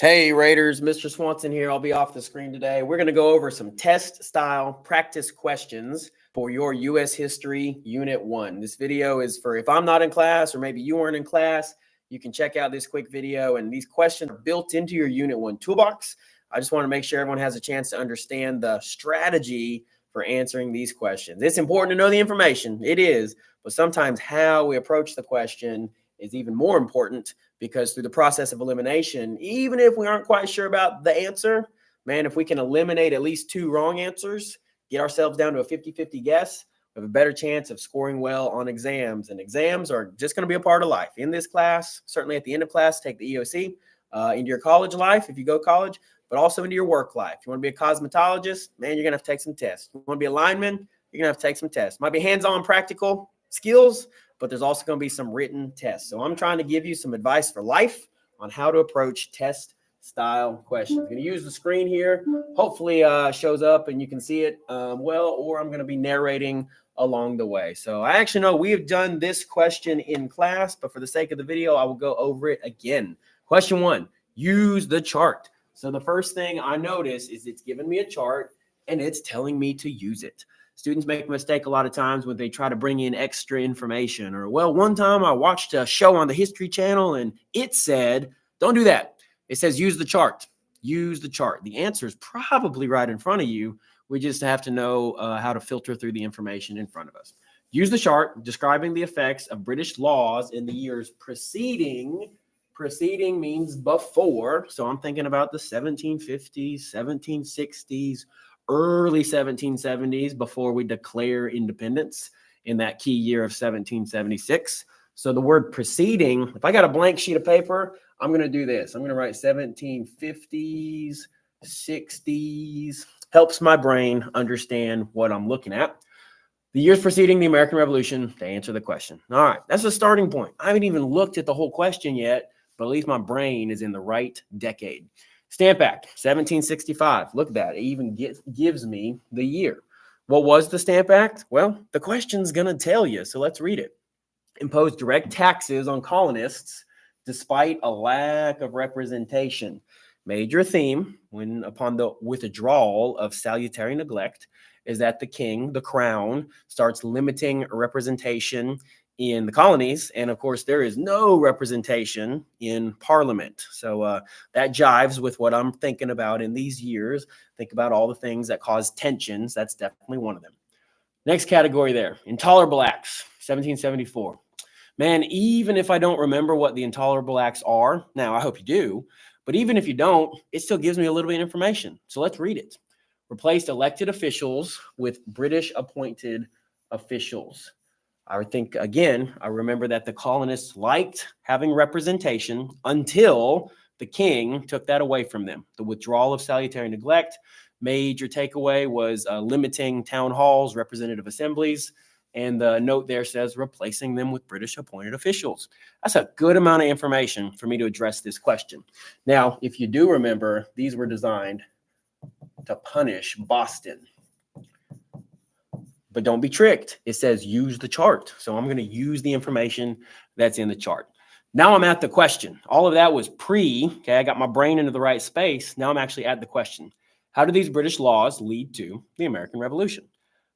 Hey Raiders, Mr. Swanson here. I'll be off the screen today. We're going to go over some test style practice questions for your U.S. History Unit 1. This video is for if I'm not in class or maybe you weren't in class, you can check out this quick video, and these questions are built into your Unit 1 toolbox. I just want to make sure everyone has a chance to understand the strategy for answering these questions. It's important to know the information. It is, but sometimes how we approach the question is even more important, because through the process of elimination, even if we aren't quite sure about the answer, man, if we can eliminate at least 2 wrong answers, get ourselves down to a 50-50 guess, we have a better chance of scoring well on exams. And exams are just going to be a part of life. In this class, certainly at the end of class, take the EOC into your college life if you go to college, but also into your work life. You want to be a cosmetologist, man, you're going to have to take some tests. You want to be a lineman, you're going to have to take some tests. Might be hands-on practical skills, but there's also going to be some written tests. So I'm trying to give you some advice for life on how to approach test style questions. I'm going to use the screen here. Hopefully shows up and you can see it well, or I'm going to be narrating along the way. So I actually know we have done this question in class, but for the sake of the video, I will go over it again. Question 1, use the chart. So the first thing I notice is it's giving me a chart and it's telling me to use it. Students make a mistake a lot of times when they try to bring in extra information, or, well, one time I watched a show on the History Channel and it said, don't do that. It says use the chart. Use the chart. The answer is probably right in front of you. We just have to know how to filter through the information in front of us. Use the chart describing the effects of British laws in the years preceding. Preceding means before. So I'm thinking about the 1750s, 1760s, early 1770s, before we declare independence in that key year of 1776. So the word preceding, if I got a blank sheet of paper, I'm going to do this. I'm going to write 1750s, 60s. Helps my brain understand what I'm looking at. The years preceding the American Revolution to answer the question. All right, that's a starting point. I haven't even looked at the whole question yet, but at least my brain is in the right decade. Stamp Act, 1765. Look at that. It even gives me the year. What was the Stamp Act? Well, the question's going to tell you, so let's read it. Imposed direct taxes on colonists despite a lack of representation. Major theme upon the withdrawal of salutary neglect is that the king, the crown, starts limiting representation in the colonies. And of course, there is no representation in Parliament. So that jives with what I'm thinking about in these years. Think about all the things that cause tensions. That's definitely one of them. Next category there, Intolerable Acts, 1774. Man, even if I don't remember what the Intolerable Acts are, now I hope you do, but even if you don't, it still gives me a little bit of information. So let's read it. Replaced elected officials with British appointed officials. I think, again, I remember that the colonists liked having representation until the king took that away from them. The withdrawal of salutary neglect. Major takeaway was limiting town halls, representative assemblies, and the note there says replacing them with British appointed officials. That's a good amount of information for me to address this question. Now, if you do remember, these were designed to punish Boston. But don't be tricked. It says use the chart. So I'm going to use the information that's in the chart. Now I'm at the question. All of that was okay, I got my brain into the right space. Now I'm actually at the question. How do these British laws lead to the American Revolution?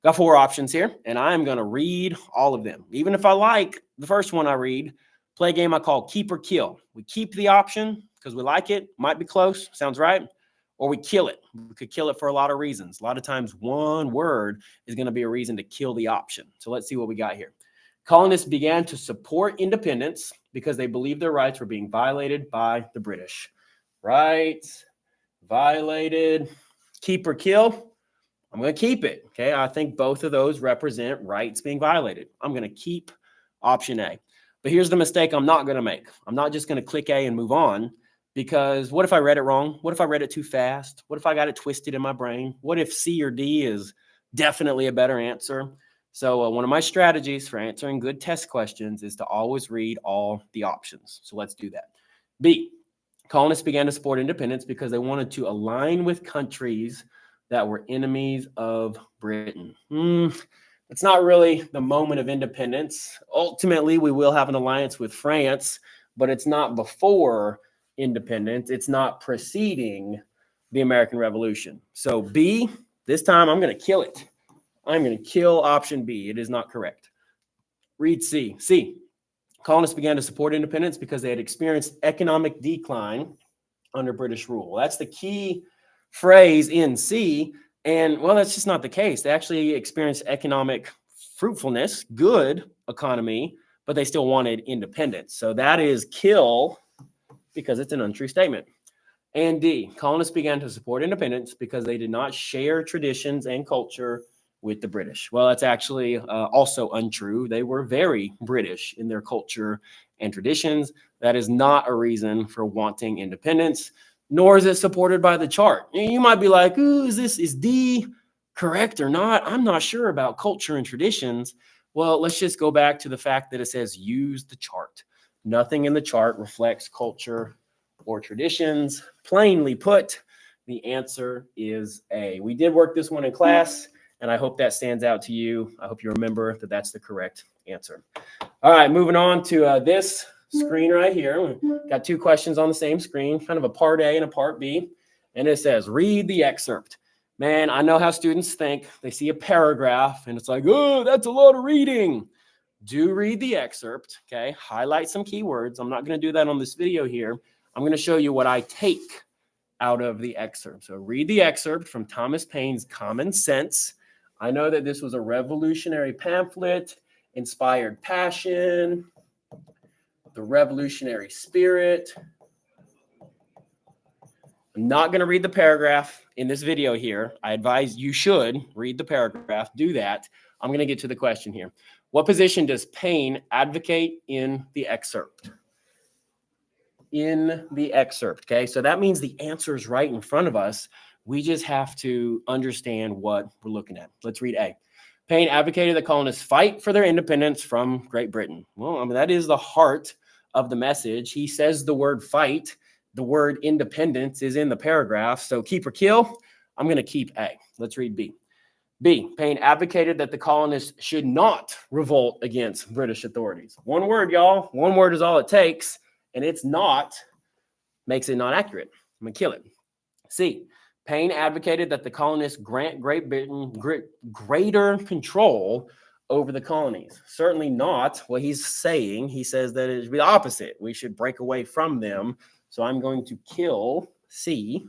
Got 4 options here, and I'm going to read all of them. Even if I like the first one I read, play a game I call keep or kill. We keep the option because we like it. Might be close. Sounds right. Or we kill it. We could kill it for a lot of reasons. A lot of times one word is going to be a reason to kill the option. So let's see what we got here. Colonists began to support independence because they believed their rights were being violated by the British. Rights violated. Keep or kill. I'm going to keep it. Okay, I think both of those represent rights being violated. I'm going to keep option A. But here's the mistake I'm not going to make. I'm not just going to click A and move on. Because what if I read it wrong? What if I read it too fast? What if I got it twisted in my brain? What if C or D is definitely a better answer? So one of my strategies for answering good test questions is to always read all the options. So let's do that. B, colonists began to support independence because they wanted to align with countries that were enemies of Britain. It's not really the moment of independence. Ultimately, we will have an alliance with France, but it's not before independence. It's not preceding the American Revolution. So B, this time I'm going to kill it. I'm going to kill option B. It is not correct. Read C. C, colonists began to support independence because they had experienced economic decline under British rule. That's the key phrase in C. And well, that's just not the case. They actually experienced economic fruitfulness, good economy, but they still wanted independence. So that is kill because it's an untrue statement. And D, colonists began to support independence because they did not share traditions and culture with the British. Well, that's actually also untrue. They were very British in their culture and traditions. That is not a reason for wanting independence, nor is it supported by the chart. You might be like, ooh, is D correct or not? I'm not sure about culture and traditions. Well, let's just go back to the fact that it says use the chart. Nothing in the chart reflects culture or traditions. Plainly put, the answer is A. We did work this one in class, and I hope that stands out to you. I hope you remember that that's the correct answer. All right, moving on to this screen right here. We've got two questions on the same screen, kind of a part A and a part B. And it says, read the excerpt. Man, I know how students think. They see a paragraph, and it's like, oh, that's a lot of reading. Do read the excerpt, okay? Highlight some keywords. I'm not going to do that on this video here. I'm going to show you what I take out of the excerpt. So read the excerpt from Thomas Paine's Common Sense. I know that this was a revolutionary pamphlet, inspired passion, the revolutionary spirit. I'm not going to read the paragraph in this video here. I advise you should read the paragraph. Do that. I'm going to get to the question here. What position does Paine advocate in the excerpt? In the excerpt, okay? So that means the answer is right in front of us. We just have to understand what we're looking at. Let's read A. Paine advocated that colonists fight for their independence from Great Britain. Well, I mean, that is the heart of the message. He says the word fight. The word independence is in the paragraph. So keep or kill, I'm going to keep A. Let's read B. B, Paine advocated that the colonists should not revolt against British authorities. One word, y'all. One word is all it takes, and it's not, makes it not accurate. I'm going to kill it. C, Paine advocated that the colonists grant Great Britain greater control over the colonies. Certainly not what he's saying. He says that it should be the opposite. We should break away from them. So I'm going to kill C.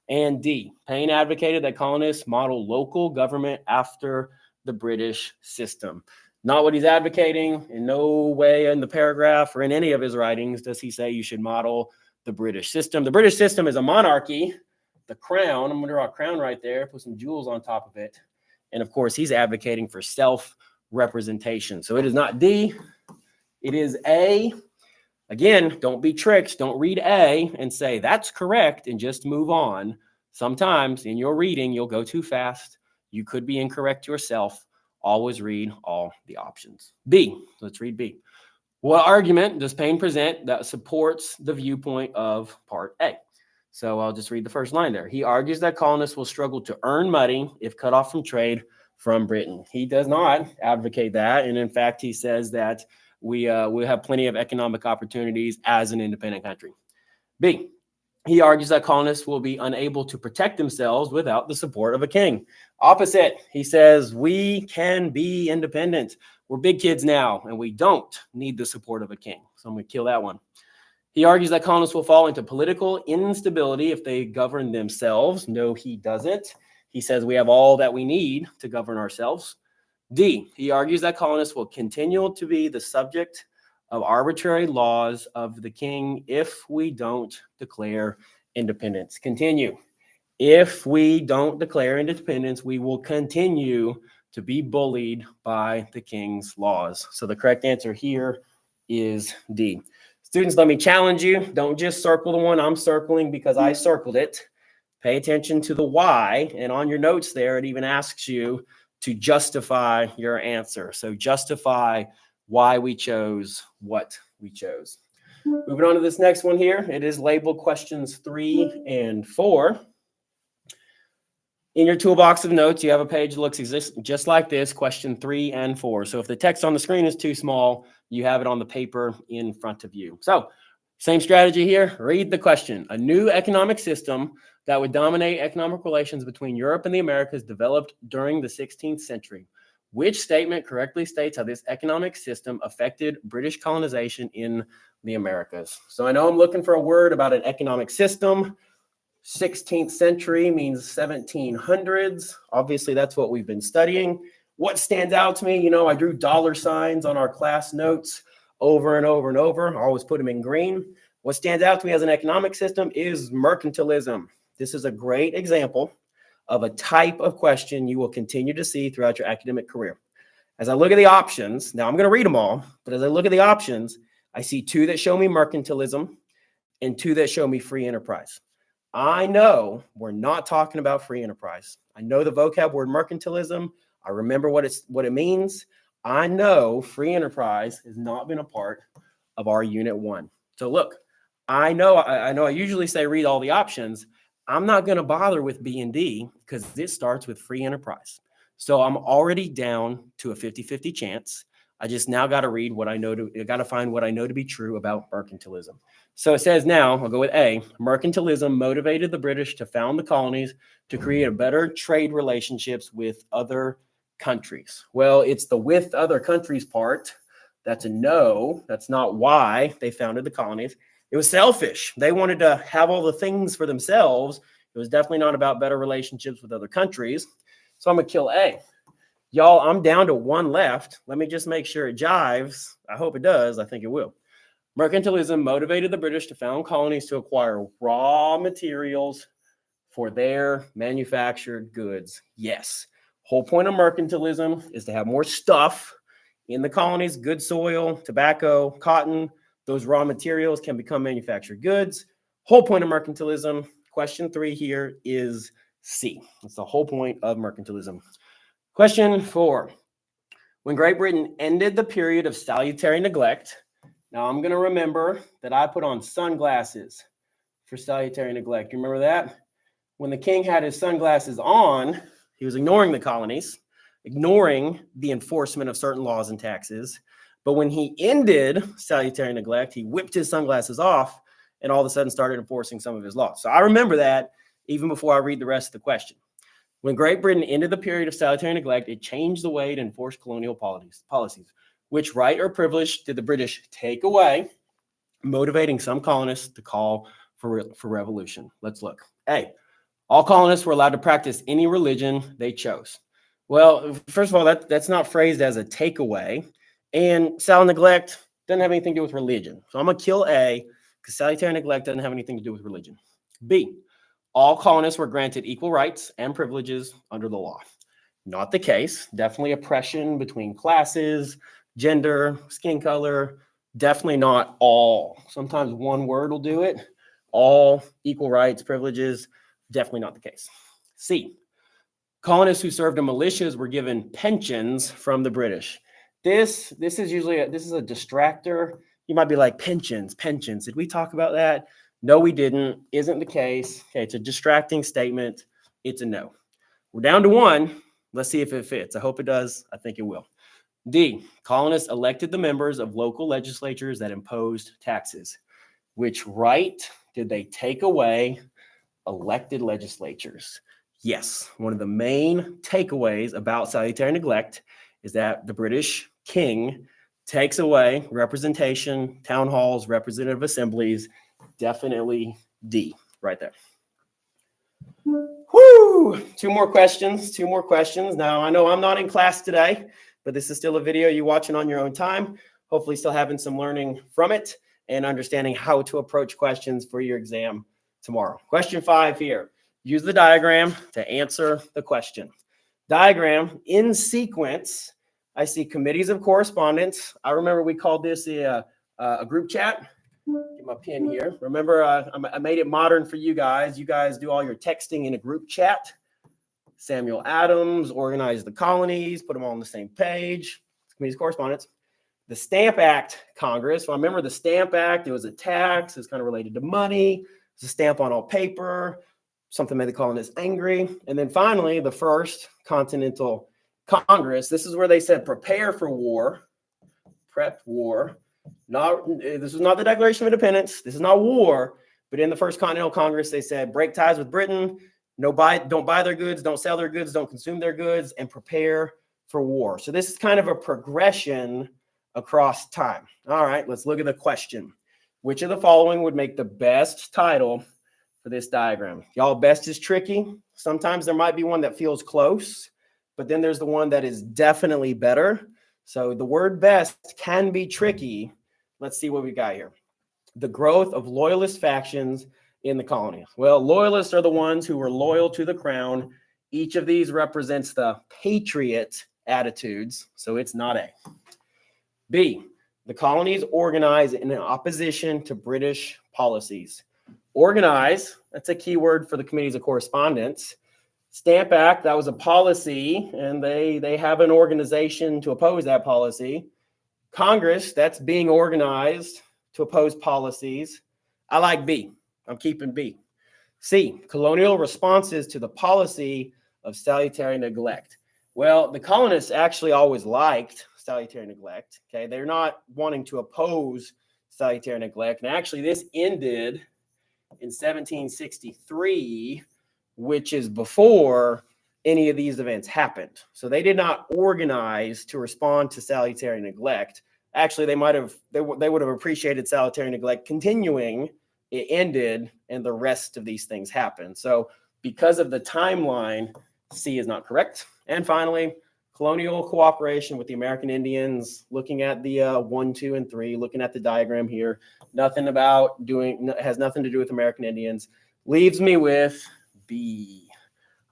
And D, Paine advocated that colonists model local government after the British system. Not what he's advocating. In no way in the paragraph or in any of his writings does he say you should model the British system. The British system is a monarchy. The crown, I'm going to draw a crown right there, put some jewels on top of it. And of course, he's advocating for self-representation. So it is not D, it is A. Again, don't be tricked. Don't read A and say that's correct and just move on. Sometimes in your reading, you'll go too fast. You could be incorrect yourself. Always read all the options. B, let's read B. What argument does Paine present that supports the viewpoint of part A? So I'll just read the first line there. He argues that colonists will struggle to earn money if cut off from trade from Britain. He does not advocate that. And in fact, he says that we have plenty of economic opportunities as an independent country. B, he argues that colonists will be unable to protect themselves without the support of a king. Opposite, he says we can be independent. We're big kids now, and we don't need the support of a king. So I'm going to kill that one. He argues that colonists will fall into political instability if they govern themselves. No, he doesn't. He says we have all that we need to govern ourselves. D, he argues that colonists will continue to be the subject of arbitrary laws of the king if we don't declare independence. Continue. If we don't declare independence, we will continue to be bullied by the king's laws. So the correct answer here is D. Students, let me challenge you. Don't just circle the one I'm circling because I circled it. Pay attention to the why. And on your notes there, it even asks you to justify your answer. So justify why we chose what we chose. Moving on to this next one here. It is labeled questions 3 and 4. In your toolbox of notes, you have a page that looks just like this, question 3 and 4. So if the text on the screen is too small, you have it on the paper in front of you. So Same strategy here. Read the question. A new economic system that would dominate economic relations between Europe and the Americas developed during the 16th century. Which statement correctly states how this economic system affected British colonization in the Americas? So I know I'm looking for a word about an economic system. 16th century means 1700s. Obviously, that's what we've been studying. What stands out to me, you know, I drew dollar signs on our class notes over and over and over. I always put them in green. What stands out to me as an economic system is mercantilism. This is a great example of a type of question you will continue to see throughout your academic career. As I look at the options, now I'm going to read them all, but as I look at the options, I see two that show me mercantilism and two that show me free enterprise. I know we're not talking about free enterprise. I know the vocab word mercantilism. I remember what it means. I know free enterprise has not been a part of our Unit 1. So look, I know I usually say read all the options. I'm not going to bother with B and D because this starts with free enterprise. So I'm already down to a 50-50 chance. I just now got to read what I know got to find what I know to be true about mercantilism. So it says now, I'll go with A, mercantilism motivated the British to found the colonies to create a better trade relationships with other countries. Well, it's the with other countries part. That's a no. That's not why they founded the colonies. It was selfish. They wanted to have all the things for themselves. It was definitely not about better relationships with other countries. So I'm going to kill A. Y'all, I'm down to one left. Let me just make sure it jives. I hope it does. I think it will. Mercantilism motivated the British to found colonies to acquire raw materials for their manufactured goods. Yes. Whole point of mercantilism is to have more stuff in the colonies, good soil, tobacco, cotton. Those raw materials can become manufactured goods. Whole point of mercantilism, question 3 here is C. That's the whole point of mercantilism. Question 4. When Great Britain ended the period of salutary neglect, now I'm going to remember that I put on sunglasses for salutary neglect. You remember that? When the king had his sunglasses on, he was ignoring the colonies, ignoring the enforcement of certain laws and taxes. But when he ended salutary neglect, he whipped his sunglasses off and all of a sudden started enforcing some of his laws. So I remember that even before I read the rest of the question. When Great Britain ended the period of salutary neglect, it changed the way to enforce colonial policies. Which right or privilege did the British take away, motivating some colonists to call for revolution? Let's look. A, all colonists were allowed to practice any religion they chose. Well, first of all, that's not phrased as a takeaway. And salutary neglect doesn't have anything to do with religion. So I'm going to kill A because salutary neglect doesn't have anything to do with religion. B, all colonists were granted equal rights and privileges under the law. Not the case. Definitely oppression between classes, gender, skin color. Definitely not all. Sometimes one word will do it. All equal rights, privileges. Definitely not the case. C, colonists who served in militias were given pensions from the British. This is usually a distractor. You might be like, pensions. Did we talk about that? No, we didn't. Isn't the case. Okay, it's a distracting statement. It's a no. We're down to one. Let's see if it fits. I hope it does. I think it will. D, colonists elected the members of local legislatures that imposed taxes. Which right did they take away? Elected legislatures. Yes, one of the main takeaways about salutary neglect is that the British king takes away representation, town halls, representative assemblies. Definitely D, right there. Woo! Two more questions. Now, I know I'm not in class today, but this is still a video you're watching on your own time. Hopefully still having some learning from it and understanding how to approach questions for your exam tomorrow. Question 5 here. Use the diagram to answer the question. Diagram in sequence. I see committees of correspondence. I remember we called this a group chat. Get my pen here. Remember, I made it modern for you guys. You guys do all your texting in a group chat. Samuel Adams organized the colonies, put them all on the same page. Committees of correspondence. The Stamp Act Congress. Well, I remember the Stamp Act. It was a tax. It's kind of related to money. It's a stamp on all paper. Something made the colonists angry. And then finally, the First Continental Congress. This is where they said prepare for war. Prep war. This was not the Declaration of Independence. This is not war. But in the First Continental Congress, they said break ties with Britain. Don't buy their goods, don't sell their goods, don't consume their goods, and prepare for war. So this is kind of a progression across time. All right, let's look at the question. Which of the following would make the best title for this diagram? Y'all, best is tricky. Sometimes there might be one that feels close, but then there's the one that is definitely better. So the word best can be tricky. Let's see what we got here. The growth of loyalist factions in the colony. Well, loyalists are the ones who were loyal to the crown. Each of these represents the patriot attitudes, so it's not A. B, the colonies organize in opposition to British policies. Organize, that's a key word for the committees of correspondence. Stamp Act, that was a policy, and they have an organization to oppose that policy. Congress, that's being organized to oppose policies. I like B. I'm keeping B. C, colonial responses to the policy of salutary neglect. Well, the colonists actually always liked salutary neglect. Okay, they're not wanting to oppose salutary neglect. And actually, this ended in 1763, which is before any of these events happened. So they did not organize to respond to salutary neglect. Actually, they would have appreciated salutary neglect continuing. It ended, and the rest of these things happened. So because of the timeline, C is not correct. And finally, colonial cooperation with the American Indians, looking at the 1, 2, and 3, looking at the diagram here, has nothing to do with American Indians, leaves me with B.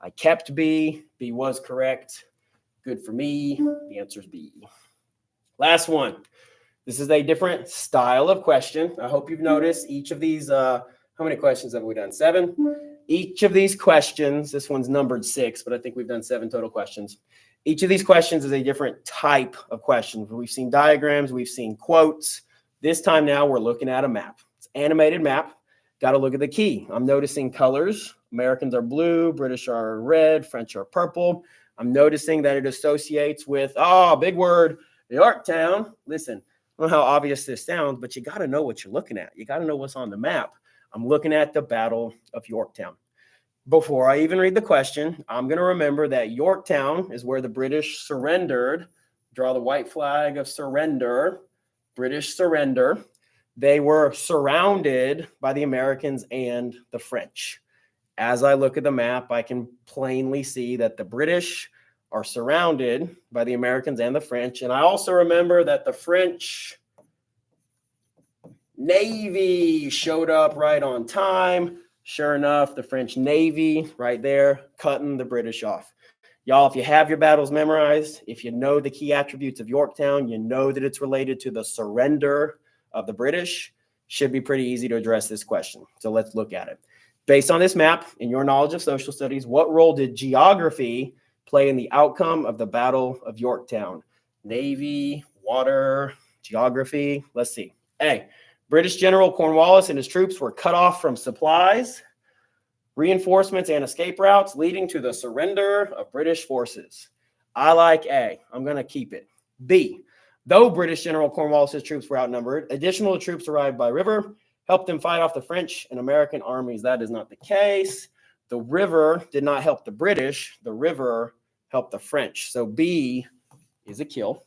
I kept B. B was correct. Good for me. The answer is B. Last one. This is a different style of question. I hope you've noticed each of these. How many questions have we done? 7. Each of these questions, this one's numbered 6, but I think we've done 7 total questions. Each of these questions is a different type of question. We've seen diagrams, we've seen quotes. This time now we're looking at a map. It's an animated map. Got to look at the key. I'm noticing colors. Americans are blue, British are red, French are purple. I'm noticing that it associates with, big word, Yorktown. Listen, I don't know how obvious this sounds, but you got to know what you're looking at. You got to know what's on the map. I'm looking at the Battle of Yorktown. Before I even read the question, I'm going to remember that Yorktown is where the British surrendered. Draw the white flag of surrender. British surrender. They were surrounded by the Americans and the French. As I look at the map, I can plainly see that the British are surrounded by the Americans and the French. And I also remember that the French Navy showed up right on time. Sure enough, the French Navy right there cutting the British off. Y'all, if you have your battles memorized, if you know the key attributes of Yorktown, you know that it's related to the surrender of the British, should be pretty easy to address this question. So let's look at it. Based on this map and your knowledge of social studies, what role did geography play in the outcome of the Battle of Yorktown? Navy, water, geography. Let's see. A, British General Cornwallis and his troops were cut off from supplies, reinforcements, and escape routes, leading to the surrender of British forces. I like A. I'm going to keep it. B, though British General Cornwallis's troops were outnumbered, additional troops arrived by river, helped them fight off the French and American armies. That is not the case. The river did not help the British. The river helped the French. So B is a kill.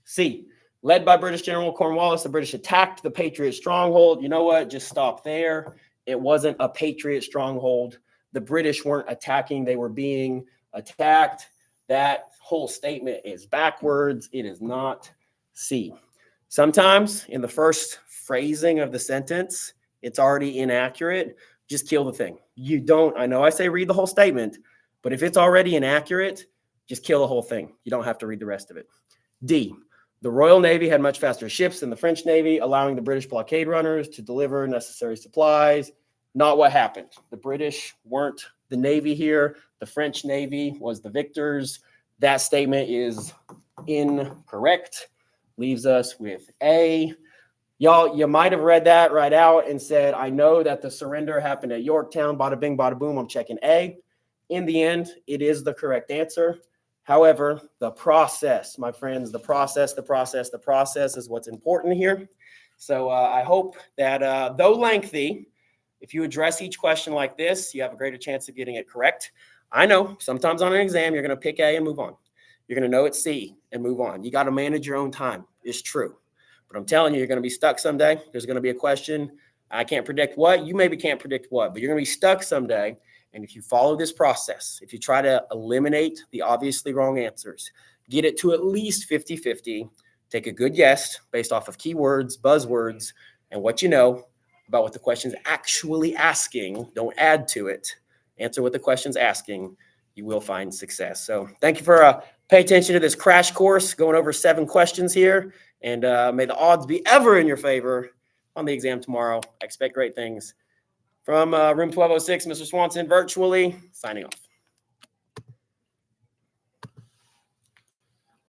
C, led by British General Cornwallis, the British attacked the Patriot stronghold. You know what? Just stop there. It wasn't a Patriot stronghold. The British weren't attacking. They were being attacked. That whole statement is backwards. It is not C. Sometimes in the first phrasing of the sentence, it's already inaccurate. Just kill the thing. I know I say read the whole statement, but if it's already inaccurate, just kill the whole thing. You don't have to read the rest of it. D, the Royal Navy had much faster ships than the French Navy, allowing the British blockade runners to deliver necessary supplies. Not what happened. The British weren't the Navy here. The French Navy was the victors. That statement is incorrect. Leaves us with A. Y'all, you might have read that right out and said, I know that the surrender happened at Yorktown. Bada bing, bada boom. I'm checking A. In the end, it is the correct answer. However, the process, my friends, the process is what's important here. So I hope that though lengthy, if you address each question like this, you have a greater chance of getting it correct. I know sometimes on an exam, you're going to pick A and move on. You're going to know it's C and move on. You got to manage your own time. It's true. But I'm telling you, you're going to be stuck someday. There's going to be a question. I can't predict what. You maybe can't predict what, but you're going to be stuck someday. And if you follow this process, if you try to eliminate the obviously wrong answers, get it to at least 50-50, take a good guess based off of keywords, buzzwords, and what you know about what the question's actually asking. Don't add to it. Answer what the question's asking. You will find success. So thank you for pay attention to this crash course, going over 7 questions here. And may the odds be ever in your favor on the exam tomorrow. I expect great things. From room 1206, Mr. Swanson virtually signing off.